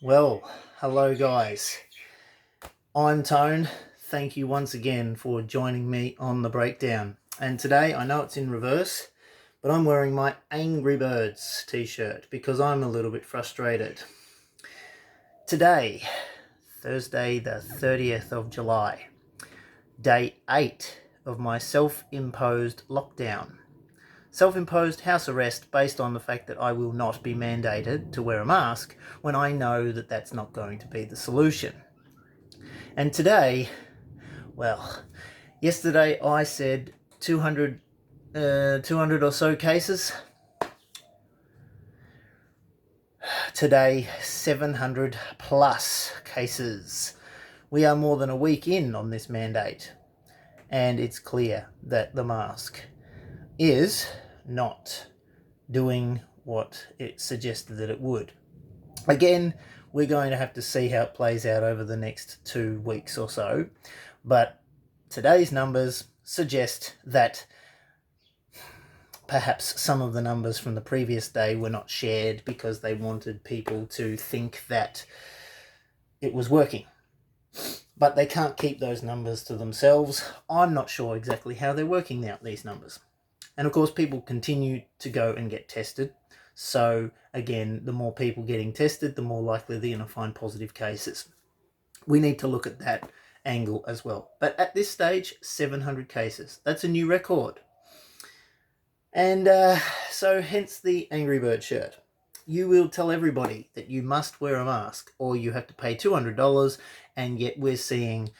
Well, hello guys. I'm Tone. Thank you once again for joining me on the breakdown. And today, I know it's in reverse, but I'm wearing my Angry Birds t-shirt because I'm a little bit frustrated. Today, Thursday the 30th of July, day 8 of my self-imposed lockdown. Self-imposed house arrest based on the fact that I will not be mandated to wear a mask when I know that that's not going to be the solution. And today, well, yesterday I said 200 or so cases. Today, 700 plus cases. We are more than a week in on this mandate, and it's clear that the mask is not doing what it suggested that it would. Again, we're going to have to see how it plays out over the next 2 weeks or so, but today's numbers suggest that perhaps some of the numbers from the previous day were not shared because they wanted people to think that it was working. But they can't keep those numbers to themselves. I'm not sure exactly how they're working out these numbers. And of course, people continue to go and get tested. So again, the more people getting tested, the more likely they're going to find positive cases. We need to look at that angle as well. But at this stage, 700 cases. That's a new record. And so hence the Angry Bird shirt. You will tell everybody that you must wear a mask or you have to pay $200, and yet we're seeing,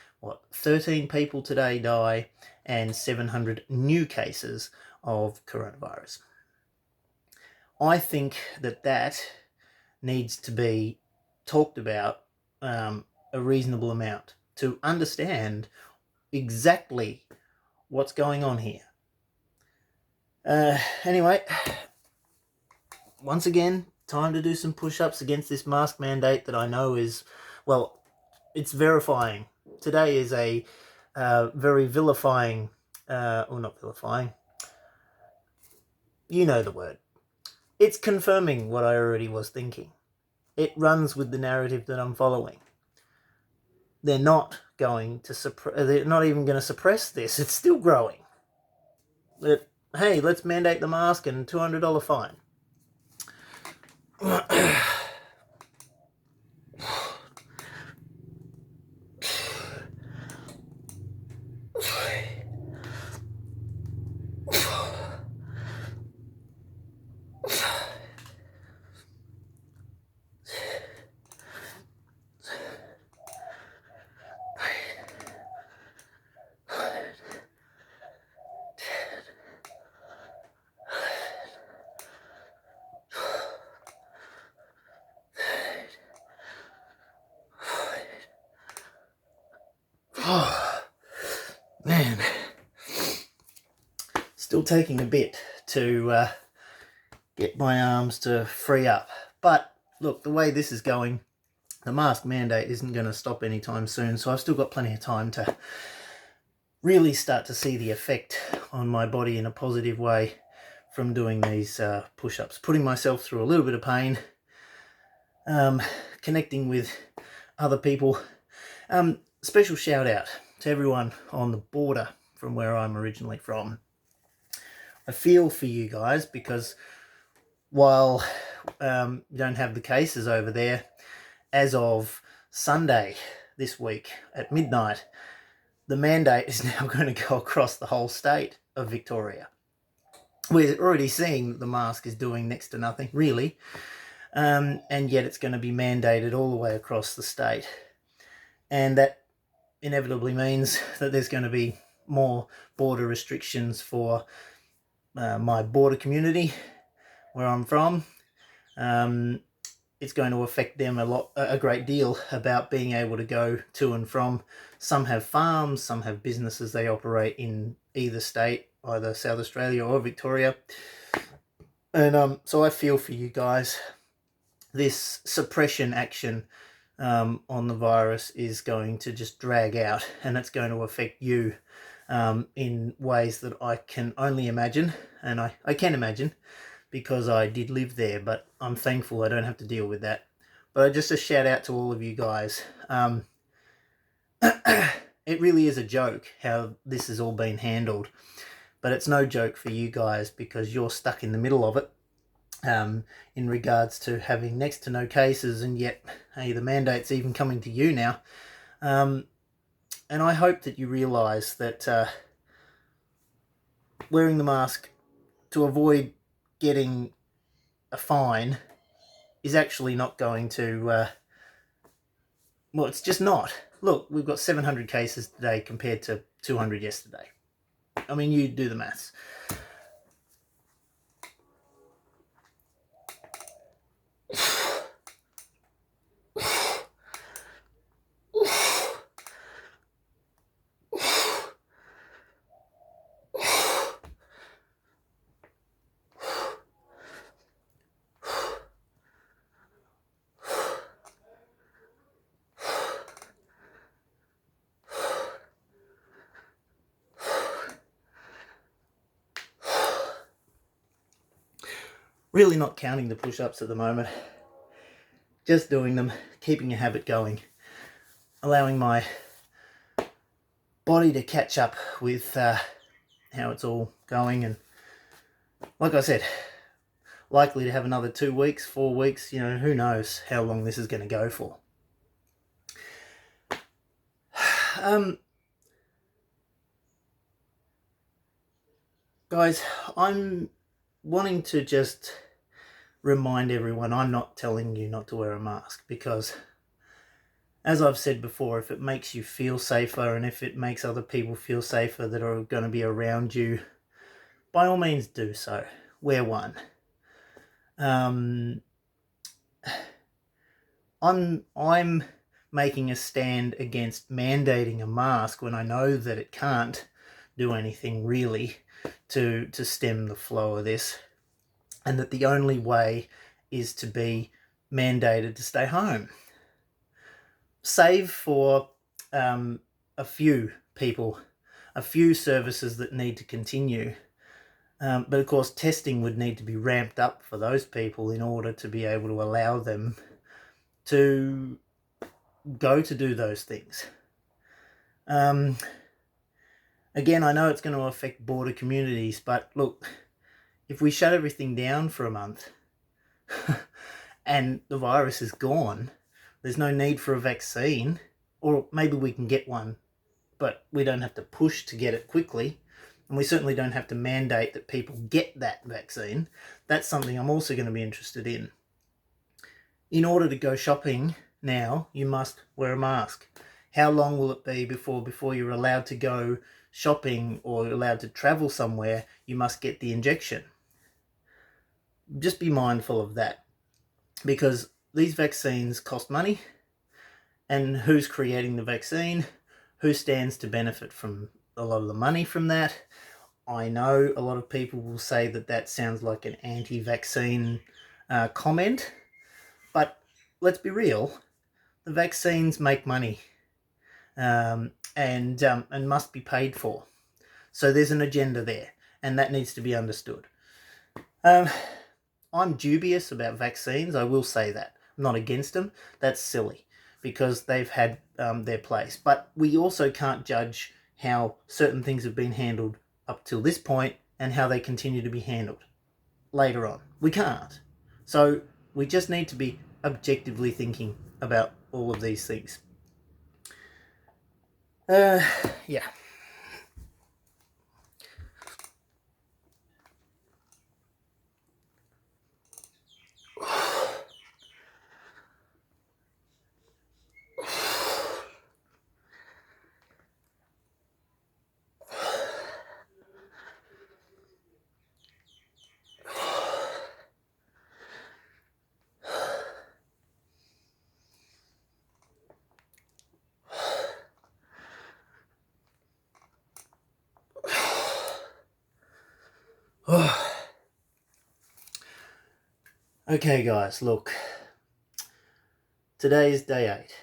13 people today die and 700 new cases of coronavirus. I think that needs to be talked about a reasonable amount to understand exactly what's going on here. Anyway, once again, time to do some push-ups against this mask mandate that I know is, it's verifying. Today is a very vilifying, or not vilifying, you know the word. It's confirming what I already was thinking. It runs with the narrative that I'm following. They're not going to they're not even going to suppress this. It's still growing. But hey, let's mandate the mask and $200 fine. Oh, man. Still taking a bit to get my arms to free up. But look, the way this is going, the mask mandate isn't going to stop anytime soon, so I've still got plenty of time to really start to see the effect on my body in a positive way from doing these push-ups, putting myself through a little bit of pain, connecting with other people. Special shout out to everyone on the border from where I'm originally from. I feel for you guys because while you don't have the cases over there, as of Sunday this week at midnight, the mandate is now going to go across the whole state of Victoria. We're already seeing that the mask is doing next to nothing, really, and yet it's going to be mandated all the way across the state. And that inevitably means that there's going to be more border restrictions for my border community where I'm from. It's going to affect them a great deal about being able to go to and from. Some have farms, some have businesses they operate in either state, either South Australia or Victoria. And so I feel for you guys. This suppression action on the virus is going to just drag out, and it's going to affect you in ways that I can only imagine, and I can imagine because I did live there, but I'm thankful I don't have to deal with that. But just a shout out to all of you guys. It really is a joke how this has all been handled, but it's no joke for you guys because you're stuck in the middle of it. In regards to having next to no cases, and yet, hey, the mandate's even coming to you now. And I hope that you realise that wearing the mask to avoid getting a fine is actually not going to, well, it's just not. Look, we've got 700 cases today compared to 200 yesterday. I mean, you do the maths. Really not counting the push-ups at the moment. Just doing them, keeping a habit going, allowing my body to catch up with how it's all going. And like I said, likely to have another 2 weeks, 4 weeks, who knows how long this is going to go for. Guys, I'm wanting to just remind everyone I'm not telling you not to wear a mask, because as I've said before, if it makes you feel safer and if it makes other people feel safer that are going to be around you, by all means do so. Wear one. I'm making a stand against mandating a mask when I know that it can't do anything really to stem the flow of this, and that the only way is to be mandated to stay home. Save for a few people, a few services that need to continue. But of course, testing would need to be ramped up for those people in order to be able to allow them to go to do those things. Again, I know it's going to affect border communities, but look, if we shut everything down for a month and the virus is gone, there's no need for a vaccine, or maybe we can get one, but we don't have to push to get it quickly, and we certainly don't have to mandate that people get that vaccine. That's something I'm also going to be interested in. In order to go shopping now, you must wear a mask. How long will it be before you're allowed to go shopping or allowed to travel somewhere? You must get the injection. Just be mindful of that, because these vaccines cost money, and who's creating the vaccine? Who stands to benefit from a lot of the money from that? I know a lot of people will say that that sounds like an anti-vaccine comment, but let's be real, the vaccines make money and must be paid for. So there's an agenda there, and that needs to be understood. I'm dubious about vaccines, I will say that. I'm not against them. That's silly, because they've had their place. But we also can't judge how certain things have been handled up till this point and how they continue to be handled later on. We can't. So we just need to be objectively thinking about all of these things. Yeah. Okay, guys, look. Today is day 8.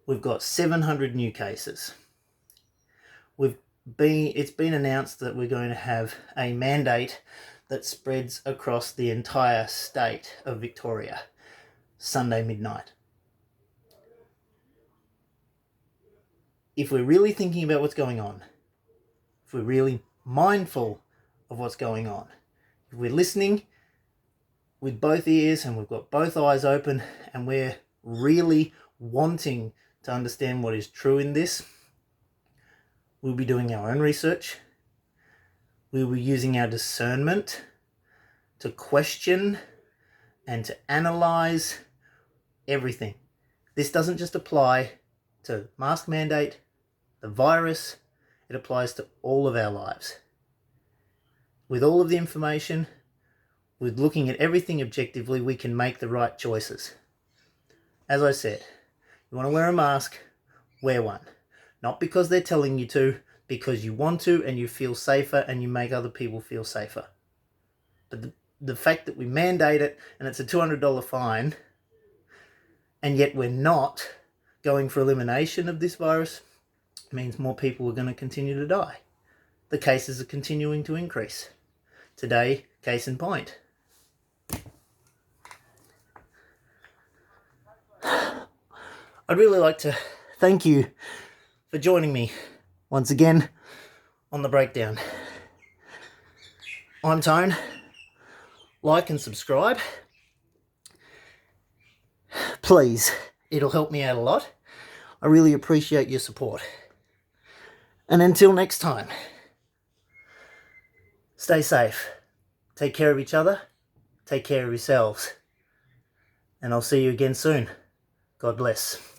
We've got 700 new cases. It's been announced that we're going to have a mandate that spreads across the entire state of Victoria. Sunday midnight. If we're really thinking about what's going on, if we're really mindful of what's going on, if we're listening with both ears and we've got both eyes open and we're really wanting to understand what is true in this, we'll be doing our own research. We will be using our discernment to question and to analyze everything. This doesn't just apply to mask mandate, the virus, it applies to all of our lives. With all of the information, with looking at everything objectively, we can make the right choices. As I said, you want to wear a mask, wear one. Not because they're telling you to, because you want to and you feel safer and you make other people feel safer. But the fact that we mandate it and it's a $200 fine, and yet we're not going for elimination of this virus, means more people are going to continue to die. The cases are continuing to increase. Today, case in point. I'd really like to thank you for joining me once again on the breakdown. I'm Tone. Like and subscribe. Please, it'll help me out a lot. I really appreciate your support. And until next time, stay safe, take care of each other, take care of yourselves, and I'll see you again soon. God bless.